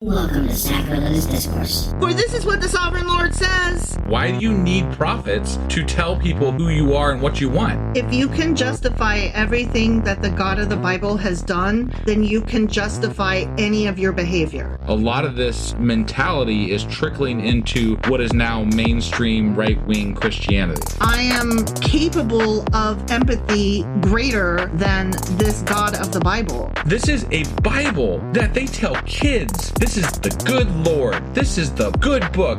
Welcome to Sacrilegious Discourse. For this is what the Sovereign Lord says. Why do you need prophets to tell people who you are and what you want? If you can justify everything that the God of the Bible has done, then you can justify any of your behavior. A lot of this mentality is trickling into what is now mainstream right-wing Christianity. I am capable of empathy greater than this God of the Bible. This is a Bible that they tell kids. This is the good Lord. This is the good book.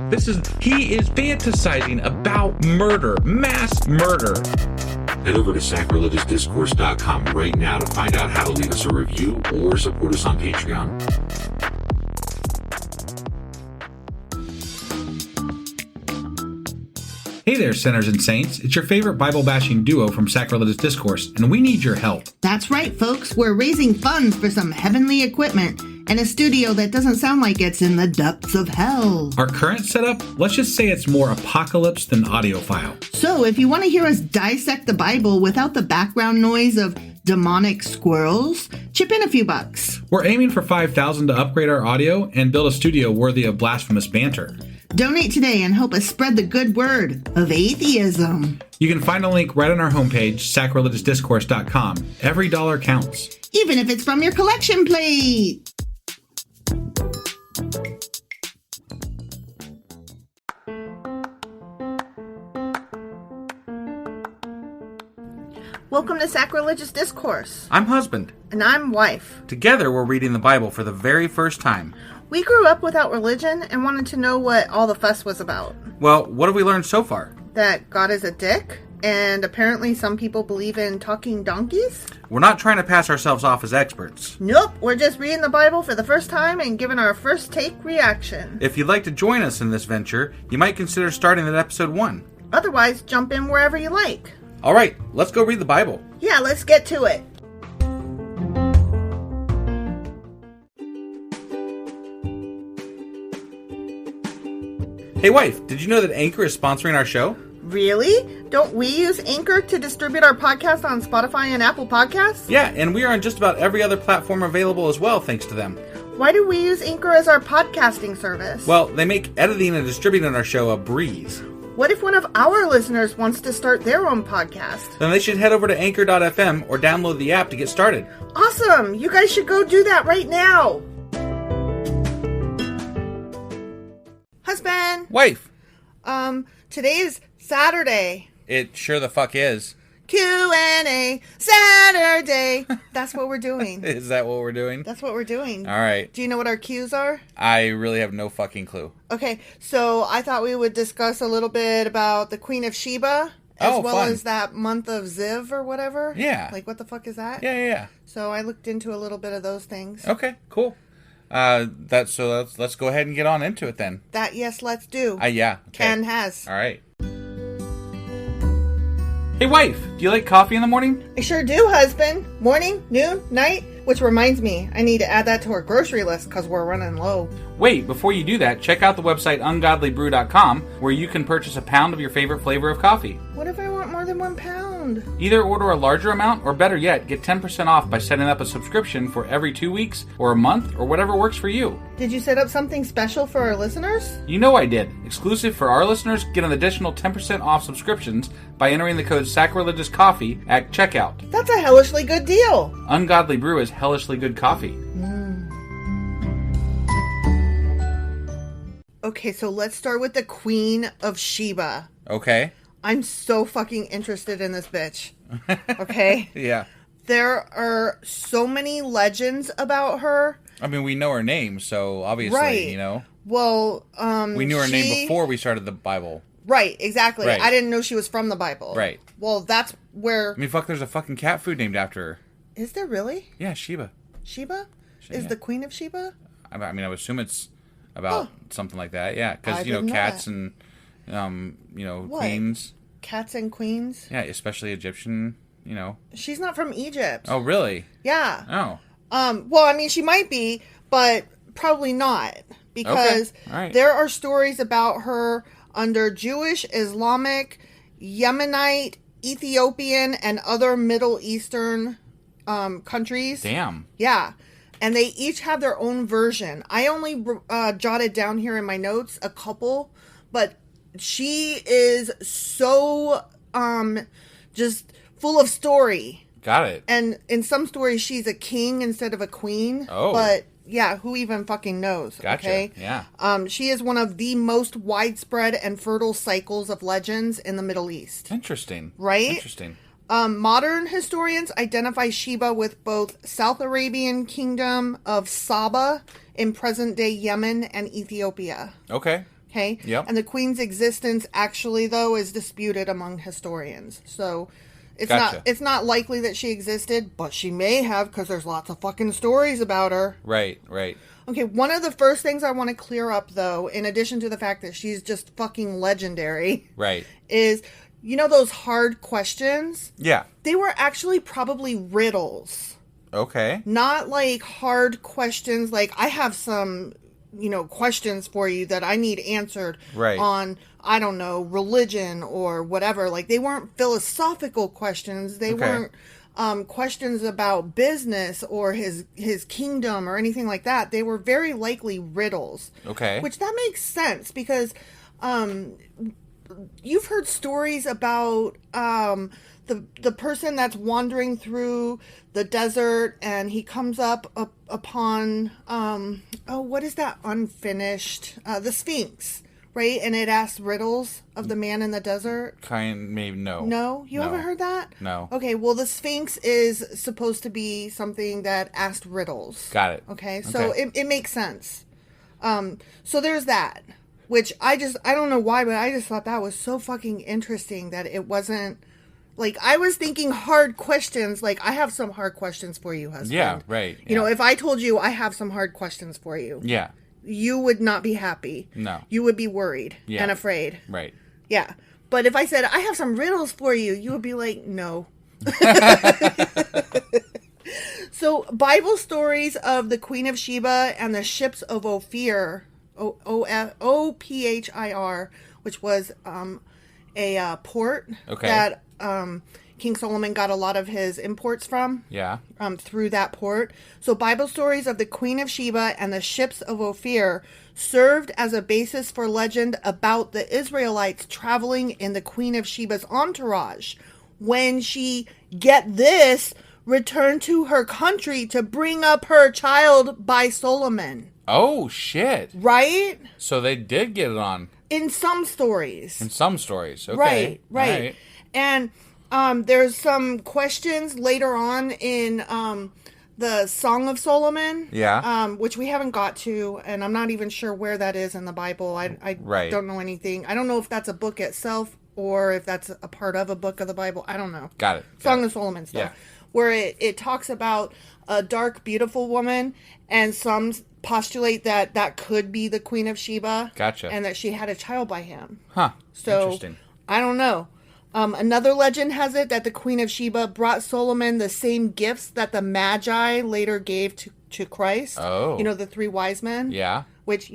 He is fantasizing about murder, mass murder. Head over to sacrilegiousdiscourse.com right now to find out how to leave us a review or support us on Patreon. Hey there, sinners and saints. It's your favorite Bible-bashing duo from Sacrilegious Discourse, and we need your help. That's right, folks. We're raising funds for some heavenly equipment and a studio that doesn't sound like it's in the depths of hell. Our current setup, let's just say it's more apocalypse than audiophile. So if you want to hear us dissect the Bible without the background noise of demonic squirrels, chip in a few bucks. We're aiming for $5,000 to upgrade our audio and build a studio worthy of blasphemous banter. Donate today and help us spread the good word of atheism. You can find a link right on our homepage, sacrilegiousdiscourse.com. Every dollar counts. Even if it's from your collection plate. Welcome to Sacrilegious Discourse. I'm husband. And I'm wife. Together we're reading the Bible for the very first time. We grew up without religion and wanted to know what all the fuss was about. Well, what have we learned so far? That God is a dick, and apparently some people believe in talking donkeys? We're not trying to pass ourselves off as experts. Nope, we're just reading the Bible for the first time and giving our first take reaction. If you'd like to join us in this venture, you might consider starting at episode 1. Otherwise, jump in wherever you like. Alright, let's go read the Bible. Yeah, let's get to it. Hey wife, did you know that Anchor is sponsoring our show? Really? Don't we use Anchor to distribute our podcast on Spotify and Apple Podcasts? Yeah, and we are on just about every other platform available as well, thanks to them. Why do we use Anchor as our podcasting service? Well, they make editing and distributing our show a breeze. What if one of our listeners wants to start their own podcast? Then they should head over to anchor.fm or download the app to get started. Awesome! You guys should go do that right now! Husband! Wife! Today is Saturday. It sure the fuck is. Q&A Saturday. That's what we're doing. Is that what we're doing? That's what we're doing. All right. Do you know what our Q's are? I really have no fucking clue. Okay, so I thought we would discuss a little bit about the Queen of Sheba, as well fun. as that month of Ziv or whatever. Yeah. Like, what the fuck is that? Yeah. So I looked into a little bit of those things. Okay, cool. Let's go ahead and get on into it then. That, yes, let's do. Yeah. Okay. Ken has. All right. Hey, wife, do you like coffee in the morning? I sure do, husband. Morning, noon, night. Which reminds me, I need to add that to our grocery list because we're running low. Wait, before you do that, check out the website ungodlybrew.com where you can purchase a pound of your favorite flavor of coffee. What if I want more than 1 pound? Either order a larger amount, or better yet, get 10% off by setting up a subscription for every 2 weeks, or a month, or whatever works for you. Did you set up something special for our listeners? You know I did. Exclusive for our listeners, get an additional 10% off subscriptions by entering the code SACRILEGIOUSCOFFEE at checkout. That's a hellishly good deal. Ungodly Brew is hellishly good coffee. Okay, so let's start with the Queen of Sheba. Okay. I'm so fucking interested in this bitch. Okay? Yeah. There are so many legends about her. I mean, we know her name, so obviously, Right. you know. Well, We knew her name before we started the Bible. Right, exactly. Right. I didn't know she was from the Bible. Right. Well, that's where... I mean, fuck, there's a fucking cat food named after her. Is there really? Yeah, Sheba. Sheba? Is yeah. the Queen of Sheba? I mean, I would assume it's about something like that. Yeah, I because, you know, didn't know cats that. and, you know, What? queens. Cats and queens? Yeah, especially Egyptian, you know. She's not from Egypt. Oh, really? Yeah. Oh. Well, I mean, she might be, but probably not. Because All right. there are stories about her under Jewish, Islamic, Yemenite, Ethiopian, and other Middle Eastern countries. Damn. Yeah. And they each have their own version. I only jotted down here in my notes a couple, but she is so just full of story. Got it. And in some stories, she's a king instead of a queen. Oh. But yeah, who even fucking knows? Gotcha. Okay? Yeah. She is one of the most widespread and fertile cycles of legends in the Middle East. Interesting. Right? Interesting. Modern historians identify Sheba with both South Arabian kingdom of Saba in present-day Yemen and Ethiopia. Okay. Okay? Yep. And the queen's existence actually, though, is disputed among historians. So it's Gotcha. it's not likely that she existed, but she may have because there's lots of fucking stories about her. Right, right. Okay, one of the first things I want to clear up, though, in addition to the fact that she's just fucking legendary, Right. is... You know those hard questions? Yeah. They were actually probably riddles. Okay. Not like hard questions like, I have some, questions for you that I need answered Right. on, I don't know, religion or whatever. Like, they weren't philosophical questions. They Okay. weren't questions about business or his kingdom or anything like that. They were very likely riddles. Okay. Which that makes sense because... You've heard stories about the person that's wandering through the desert and he comes up upon what is that unfinished the Sphinx, right? And it asks riddles of the man in the desert. Maybe no. No, you No. haven't heard that? No. Okay, well the Sphinx is supposed to be something that asked riddles. Got it. Okay, so Okay. it makes sense. So there's that. Which I don't know why, but I just thought that was so fucking interesting that it wasn't, like, I was thinking hard questions, like, I have some hard questions for you, husband. Yeah, right. You know, if I told you I have some hard questions for you, Yeah. you would not be happy. No. You would be worried Yeah. and afraid. Right. Yeah. But if I said, I have some riddles for you, you would be like, no. So, Bible stories of the Queen of Sheba and the ships of Ophir... Ophir, which was a port that King Solomon got a lot of his imports from. Yeah. Through that port. So Bible stories of the Queen of Sheba and the ships of Ophir served as a basis for legend about the Israelites traveling in the Queen of Sheba's entourage when she, get this, returned to her country to bring up her child by Solomon. Oh, shit. Right? So they did get it on In some stories. in some stories. Okay. Right. And there's some questions later on in the Song of Solomon. Yeah. Which we haven't got to, and I'm not even sure where that is in the Bible. I Right. don't know anything. I don't know if that's a book itself or if that's a part of a book of the Bible. I don't know. Got it. Song of Solomon stuff. Yeah. Where it talks about a dark, beautiful woman, and some postulate that could be the Queen of Sheba. Gotcha. And that she had a child by him. Huh. So, Interesting. I don't know. Another legend has it that the Queen of Sheba brought Solomon the same gifts that the Magi later gave to Christ. Oh. You know, the 3 wise men? Yeah. Which,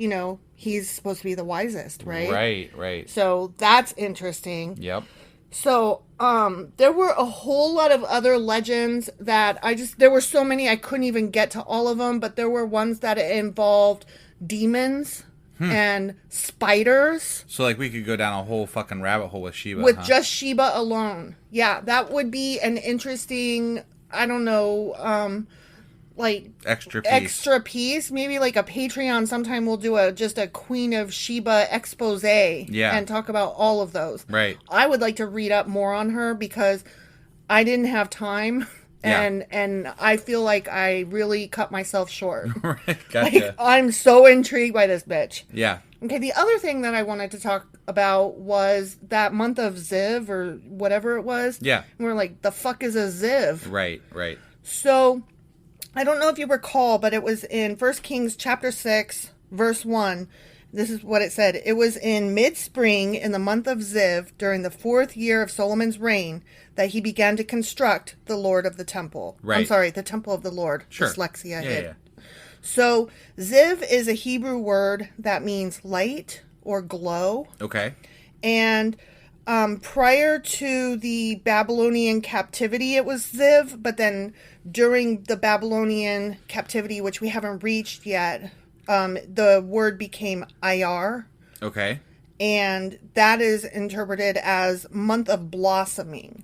he's supposed to be the wisest, right? Right. So, that's interesting. Yep. So, there were a whole lot of other legends that there were so many I couldn't even get to all of them, but there were ones that involved demons and spiders So, like, we could go down a whole fucking rabbit hole with Sheba. with just Sheba alone. Yeah, that would be an interesting, I don't know, like extra piece. Maybe like a Patreon sometime we'll do just a Queen of Sheba expose and talk about all of those. Right. I would like to read up more on her because I didn't have time and I feel like I really cut myself short. Right. Gotcha. Like, I'm so intrigued by this bitch. Yeah. Okay, the other thing that I wanted to talk about was that month of Ziv or whatever it was. Yeah. And we're like, the fuck is a Ziv? Right. So, I don't know if you recall, but it was in 1 Kings chapter 6, verse 1. This is what it said. It was in mid-spring in the month of Ziv during the 4th year of Solomon's reign that he began to construct the Lord of the temple. Right. I'm sorry, the temple of the Lord. Sure. Dyslexia Yeah. hit. So, Ziv is a Hebrew word that means light or glow. Okay. And prior to the Babylonian captivity, it was Ziv, but then during the Babylonian captivity, which we haven't reached yet, the word became Iyar, Okay. and that is interpreted as month of blossoming.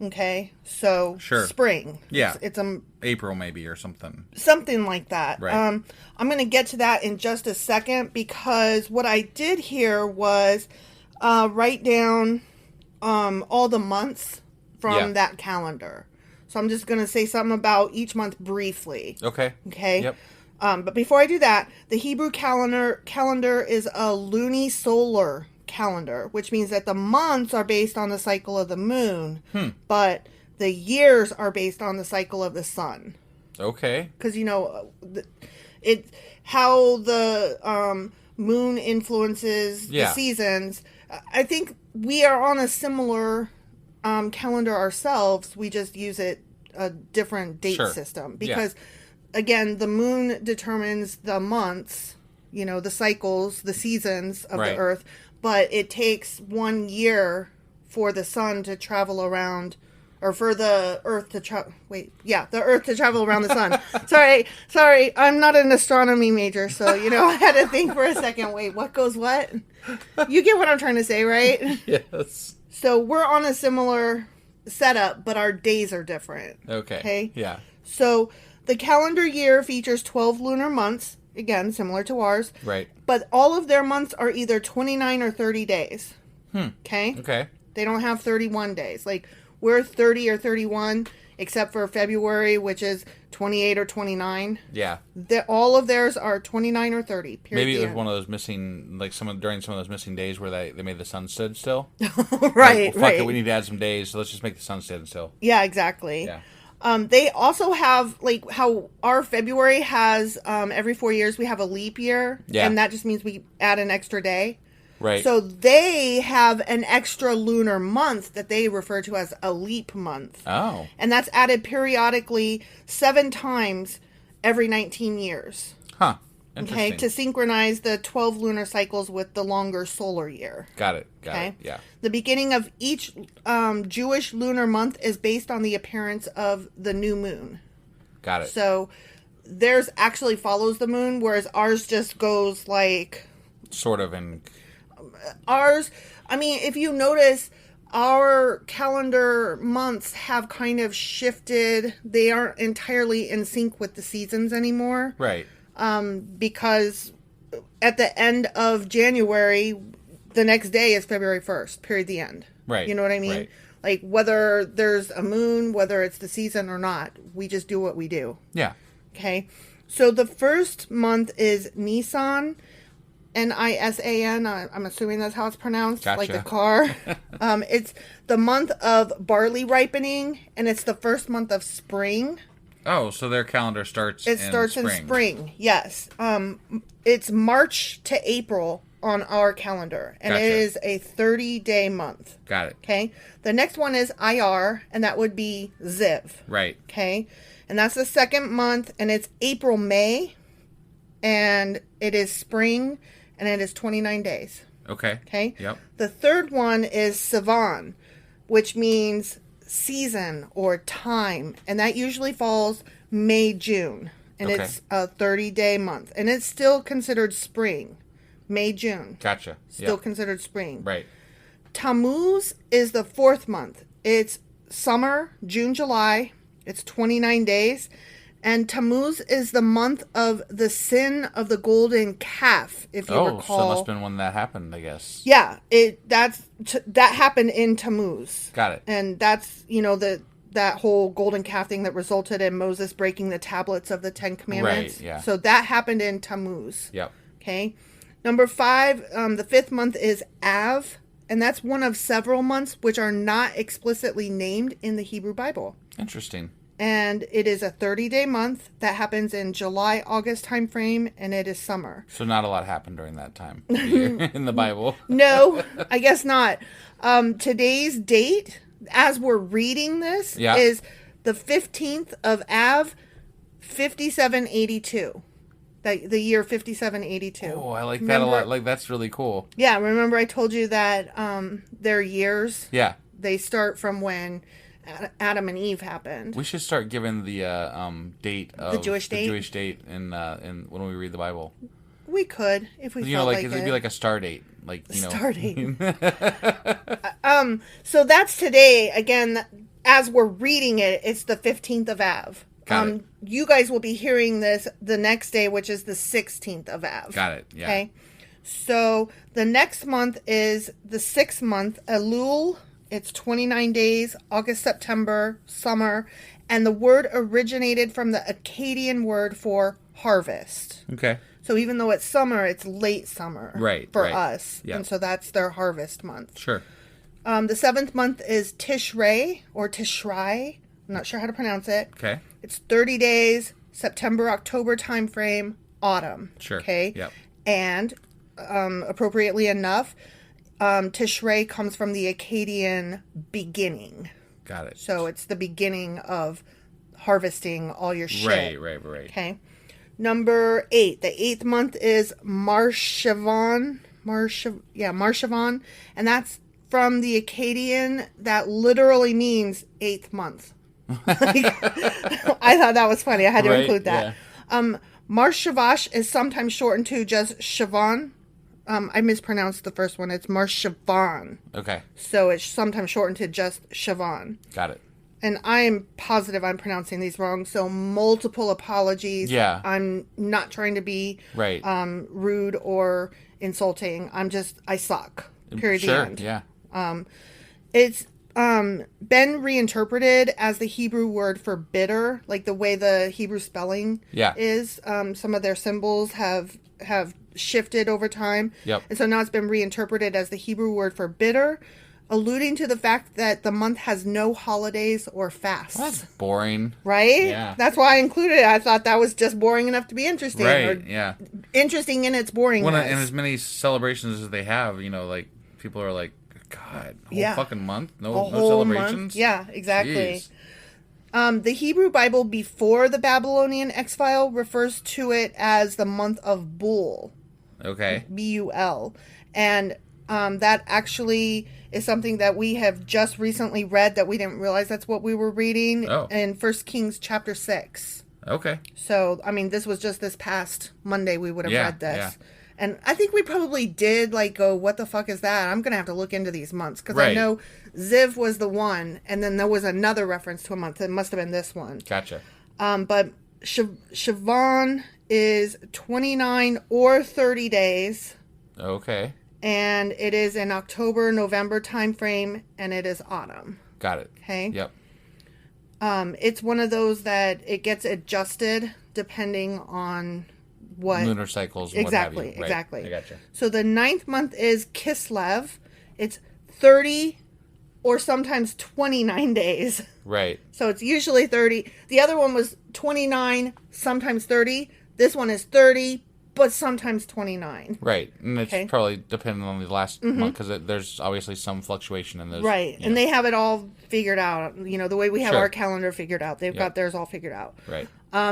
Okay, so Sure. spring. Yeah. It's a April maybe or something. something like that. Right. I'm going to get to that in just a second, because what I did here was write down all the months from Yeah. that calendar. So I'm just going to say something about each month briefly. Okay. Okay. Yep. But before I do that, the Hebrew calendar is a lunisolar calendar, which means that the months are based on the cycle of the moon, but the years are based on the cycle of the sun. Okay. Because how the moon influences Yeah. the seasons. I think we are on a similar calendar ourselves. We just use it a different date Sure. system, Yeah. because again, the moon determines the months, the cycles, the seasons of Right. the earth, but it takes 1 year for the sun to travel around, or for the earth to the earth to travel around the sun. Sorry, I'm not an astronomy major, so I had to think for a second. Wait, what goes what? You get what I'm trying to say, right? Yes. So we're on a similar setup, but our days are different. Okay. Yeah. So the calendar year features 12 lunar months, again, similar to ours. Right. But all of their months are either 29 or 30 days. Okay? Okay. They don't have 31 days. Like, we're 30 or 31, except for February, which is 28 or 29. Yeah. All of theirs are 29 or 30. Period. Maybe it was one of those missing, like during some of those missing days where they made the sun stood still. Right, Fuck right. it, we need to add some days, so let's just make the sun stand still. Yeah, exactly. Yeah. They also have, like, how our February has, every 4 years we have a leap year. Yeah. And that just means we add an extra day. Right. So they have an extra lunar month that they refer to as a leap month. Oh. And that's added periodically 7 times every 19 years. Huh. Okay, Interesting. to synchronize the 12 lunar cycles with the longer solar year. Got it. Okay. Yeah. The beginning of each Jewish lunar month is based on the appearance of the new moon. Got it. So theirs actually follows the moon, whereas ours just goes like... Sort of in... Ours, I mean, if you notice, our calendar months have kind of shifted. They aren't entirely in sync with the seasons anymore. Right. Because at the end of January, the next day is February 1st, period, the end. Right. You know what I mean? Right. Like, whether there's a moon, whether it's the season or not, we just do what we do. Yeah. Okay? So the first month is Nisan, Nisan. I'm assuming that's how it's pronounced, Gotcha. like the car. It's the month of barley ripening, and it's the first month of spring. Oh, so their calendar starts It starts in spring, yes. It's March to April on our calendar, and Gotcha. it is a 30-day month. Got it. Okay? The next one is Iyar, and that would be Ziv. Right. Okay? And that's the second month, and it's April, May, and it is spring, and it is 29 days. Okay. Okay? Yep. The third one is Sivan, which means season or time, and that usually falls May, June, and Okay. it's a 30-day month, and it's still considered spring. May, June. Gotcha. Still Yep. considered spring. Right. Tammuz is the fourth month. It's summer, June, July. It's 29 days. And Tammuz is the month of the sin of the golden calf, if you Oh, recall. so it must have been when that happened, I guess. Yeah, that happened in Tammuz. Got it. And that's, that whole golden calf thing that resulted in Moses breaking the tablets of the 10 Commandments. Right, yeah. So that happened in Tammuz. Yep. Okay. Number 5, the 5th month is Av, and that's one of several months which are not explicitly named in the Hebrew Bible. Interesting. And it is a 30-day month that happens in July, August timeframe, and it is summer. So not a lot happened during that time of the year in the Bible. No, I guess not. Today's date, as we're reading this, Yeah. is the 15th of Av, 5782. the year 5782. Oh, I like that a lot. Like, that's really cool. Yeah, remember I told you that their years, Yeah. they start from when Adam and Eve happened. We should start giving the date of The Jewish date? The Jewish date in when we read the Bible. We could, if we felt like it'd it. be like a star date. Like, you know. Star date. So that's today. Again, as we're reading it, it's the 15th of Av. Got it. You guys will be hearing this the next day, which is the 16th of Av. Got it. Yeah. Okay. So the next month is the 6th month, Elul. It's 29 days, August, September, summer. And the word originated from the Akkadian word for harvest. Okay. So even though it's summer, it's late summer for us. Yep. And so that's their harvest month. Sure. The 7th month is Tishrei or Tishrei. I'm not sure how to pronounce it. Okay. It's 30 days, September, October time frame, autumn. Sure. Okay. Yep. And appropriately enough, Tishrei comes from the Akkadian beginning. Got it. So it's the beginning of harvesting all your shit. Right. Okay. Number 8. The 8th month is Marshavan. Marshavan. And that's from the Akkadian that literally means 8th month. I thought that was funny. I had to include that. Yeah. Marshavash is sometimes shortened to just Shavan. I mispronounced the first one. It's Marshavan. Okay. So it's sometimes shortened to just Shavan. Got it. And I am positive I'm pronouncing these wrong, so multiple apologies. Yeah. I'm not trying to be Right. rude or insulting. I suck. Period. Sure. The end. Yeah. It's been reinterpreted as the Hebrew word for bitter, like the way the Hebrew spelling is. Some of their symbols have shifted over time. Yep. And so now it's been reinterpreted as the Hebrew word for bitter, alluding to the fact that the month has no holidays or fasts. Well, that's boring. Right? Yeah. That's why I included it. I thought that was just boring enough to be interesting. Right. Or Yeah. interesting in its boringness. Well, and as many celebrations as they have, you know, like people are like, God, whole fucking month, no celebrations. Month. Yeah, exactly. Jeez. The Hebrew Bible before the Babylonian exile refers to it as the month of Bul. Okay. Bul. And that actually is something that we have just recently read that we didn't realize that's what we were reading in 1 Kings chapter 6. Okay. So, I mean, this was just this past Monday we would have read this. Yeah. And I think we probably did, like, go, what the fuck is that? I'm going to have to look into these months. Because I know Ziv was the one, and then there was another reference to a month. It must have been this one. Gotcha. But Shavan is 29 or 30 days. Okay. And it is in October, November time frame, and it is autumn. Got it. Okay? Yep. It's one of those that it gets adjusted depending on what lunar cycles and exactly what have you. Right. Exactly. I gotcha. So the 9th month is Kislev. It's 30 or sometimes 29 days. Right. So it's usually 30. The other one was 29, sometimes 30. This one is 30, but sometimes 29. Right. And it's probably depending on the last month because there's obviously some fluctuation in those. Right. And they have it all figured out. You know, the way we have Sure. our calendar figured out. They've got theirs all figured out. Right.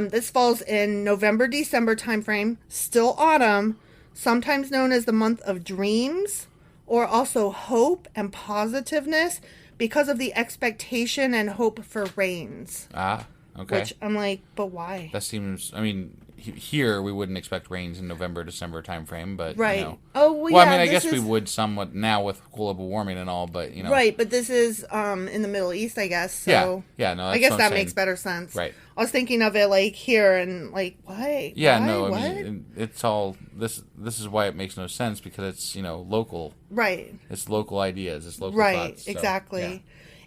This falls in November, December timeframe, still autumn, sometimes known as the month of dreams, or also hope and positiveness because of the expectation and hope for rains. Ah, okay. Which I'm like, but why? That seems, I mean, here we wouldn't expect rains in November, December timeframe, but, right. you know. Oh, well, yeah, I mean, I this guess we would somewhat now with global warming and all, but, you know. Right, but this is in the Middle East, I guess. So yeah, no, that's I guess what that I'm saying. makes better sense. Right. I was thinking of it like here and like, why? Yeah, why? no, what? I mean, it's all, this is why it makes no sense because it's, you know, local. Right. It's local ideas, it's local Right, thoughts. So, exactly.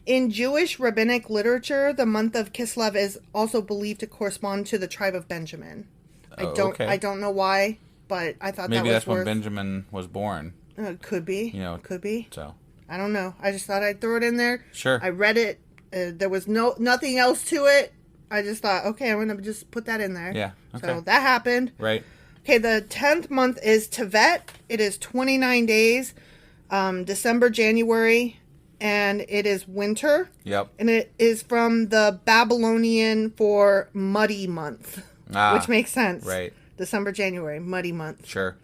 yeah. In Jewish rabbinic literature, the month of Kislev is also believed to correspond to the tribe of Benjamin. I don't know why, but I thought maybe that was that's when Benjamin was born. Could be. You know, could be. So I don't know. I just thought I'd throw it in there. Sure. I read it. There was nothing else to it. I just thought, okay, I'm gonna just put that in there. Yeah. Okay. So that happened. Right. Okay, the 10th month is Tevet. It is 29 days, December, January, and it is winter. Yep. And it is from the Babylonian for muddy month, which makes sense. Right. December, January, muddy month. Sure.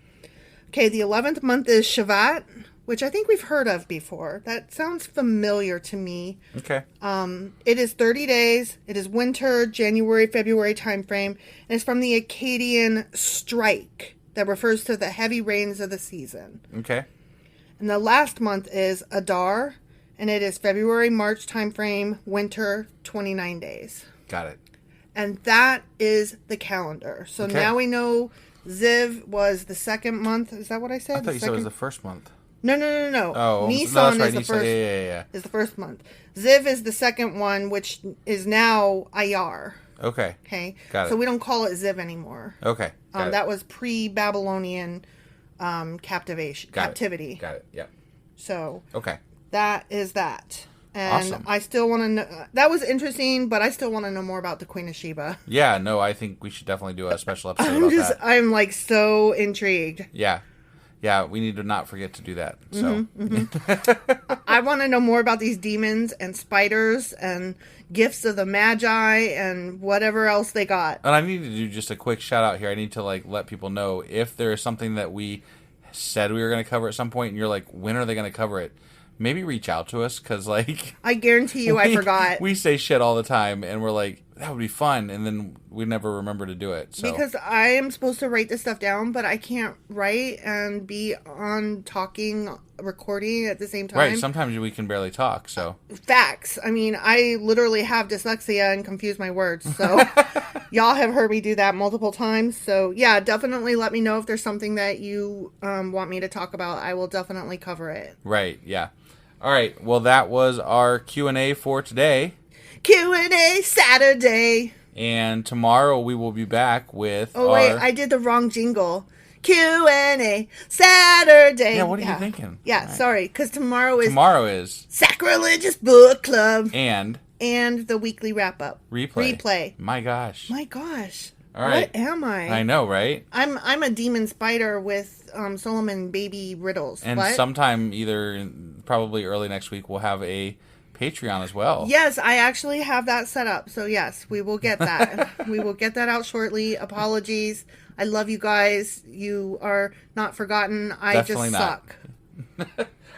Okay, the 11th month is Shavat, which I think we've heard of before. That sounds familiar to me. Okay. It is 30 days. It is winter, January, February timeframe. And it's from the Akkadian strike that refers to the heavy rains of the season. Okay. And the last month is Adar, and it is February, March timeframe, winter, 29 days. Got it. And that is the calendar. So Okay. now we know Ziv was the second month. Is that what I said? I thought you said it was the first month. No. Oh, Nisan no, that's right. is the Nisan. first. Yeah. Is the first month. Ziv is the second one, which is now Ayar. Okay. Okay. Got it. So we don't call it Ziv anymore. Okay. Got it. That was pre-Babylonian captivity. Got it. Yep. So Okay. that is that. And Awesome. I still want to know. That was interesting, but I still want to know more about the Queen of Sheba. Yeah. No, I think we should definitely do a special episode about that. I'm like so intrigued. Yeah. Yeah. We need to not forget to do that. So. I want to know more about these demons and spiders and gifts of the Magi and whatever else they got. And I need to do just a quick shout out here. I need to let people know if there is something that we said we were going to cover at some point, and you're like, when are they going to cover it? Maybe reach out to us, because I guarantee you I forgot. We say shit all the time, and we're like, that would be fun, and then we never remember to do it. So. Because I am supposed to write this stuff down, but I can't write and be on recording at the same time. Right, sometimes we can barely talk, so. Facts. I mean, I literally have dyslexia and confuse my words, so y'all have heard me do that multiple times. So yeah, definitely let me know if there's something that you want me to talk about. I will definitely cover it. Right, yeah. All right, well, that was our Q&A for today. Q&A Saturday. And tomorrow we will be back with wait, I did the wrong jingle. Q&A Saturday. Yeah, what are you thinking? Yeah, All right. sorry, because tomorrow is Sacrilegious Book Club and the weekly wrap-up. Replay. My gosh. All right. What am I? I know, right? I'm a demon spider with Solomon baby riddles. And what? sometime probably early next week, we'll have a Patreon as well. Yes, I actually have that set up. So yes, we will get that. We will get that out shortly. Apologies. I love you guys. You are not forgotten. I Definitely just suck.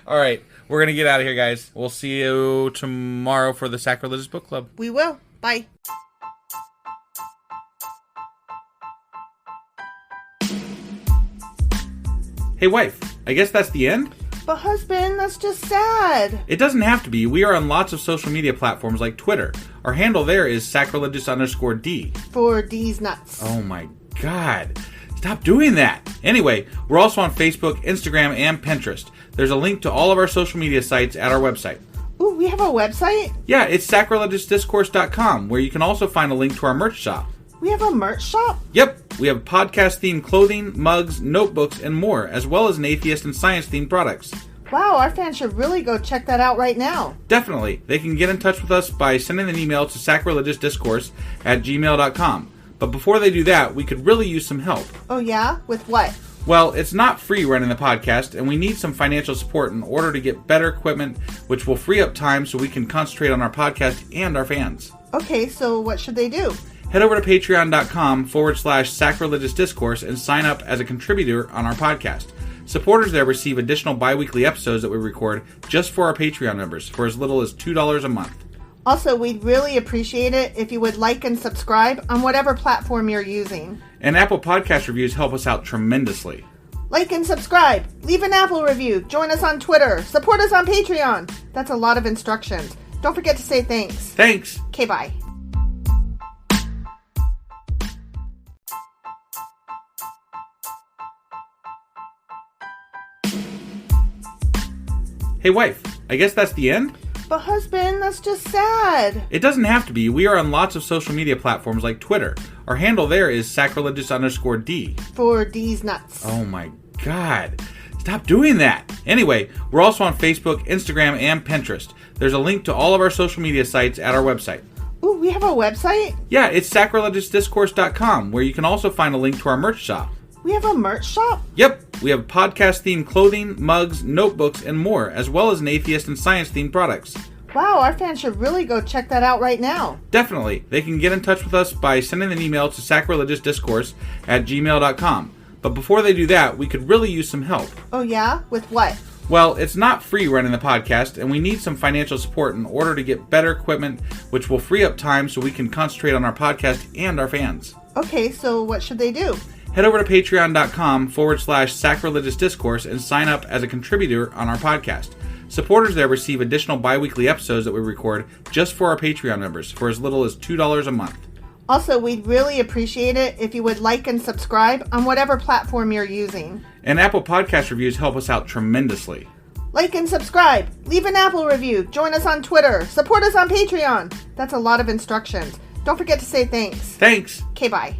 All right. We're going to get out of here, guys. We'll see you tomorrow for the Sacrilegious Book Club. We will. Bye. Hey, wife. I guess that's the end? But husband, that's just sad. It doesn't have to be. We are on lots of social media platforms like Twitter. Our handle there is sacrilegious_D. For D's nuts. Oh my God. Stop doing that. Anyway, we're also on Facebook, Instagram, and Pinterest. There's a link to all of our social media sites at our website. Ooh, we have a website? Yeah, it's sacrilegiousdiscourse.com, where you can also find a link to our merch shop. We have a merch shop? Yep, we have podcast-themed clothing, mugs, notebooks, and more, as well as an atheist and science-themed products. Wow, our fans should really go check that out right now. Definitely. They can get in touch with us by sending an email to sacrilegiousdiscourse@gmail.com. But before they do that, we could really use some help. Oh yeah? With what? Well, it's not free running the podcast, and we need some financial support in order to get better equipment, which will free up time so we can concentrate on our podcast and our fans. Okay, so what should they do? Head over to patreon.com/sacrilegiousdiscourse and sign up as a contributor on our podcast. Supporters there receive additional bi-weekly episodes that we record just for our Patreon members for as little as $2 a month. Also, we'd really appreciate it if you would like and subscribe on whatever platform you're using. And Apple Podcast reviews help us out tremendously. Like and subscribe. Leave an Apple review. Join us on Twitter. Support us on Patreon. That's a lot of instructions. Don't forget to say thanks. Thanks. Okay, bye. Hey, wife. I guess that's the end? But husband, that's just sad. It doesn't have to be. We are on lots of social media platforms like Twitter. Our handle there is sacrilegious_D. For D's nuts. Oh my God. Stop doing that. Anyway, we're also on Facebook, Instagram, and Pinterest. There's a link to all of our social media sites at our website. Ooh, we have a website? Yeah, it's sacrilegiousdiscourse.com, where you can also find a link to our merch shop. We have a merch shop? Yep, we have podcast-themed clothing, mugs, notebooks, and more, as well as an atheist and science-themed products. Wow, our fans should really go check that out right now. Definitely. They can get in touch with us by sending an email to sacrilegiousdiscourse@gmail.com. But before they do that, we could really use some help. Oh yeah? With what? Well, it's not free running the podcast, and we need some financial support in order to get better equipment, which will free up time so we can concentrate on our podcast and our fans. Okay, so what should they do? Head over to patreon.com/sacrilegiousdiscourse and sign up as a contributor on our podcast. Supporters there receive additional bi-weekly episodes that we record just for our Patreon members for as little as $2 a month. Also, we'd really appreciate it if you would like and subscribe on whatever platform you're using. And Apple Podcast reviews help us out tremendously. Like and subscribe, leave an Apple review, join us on Twitter, support us on Patreon. That's a lot of instructions. Don't forget to say thanks. Thanks! Okay, bye.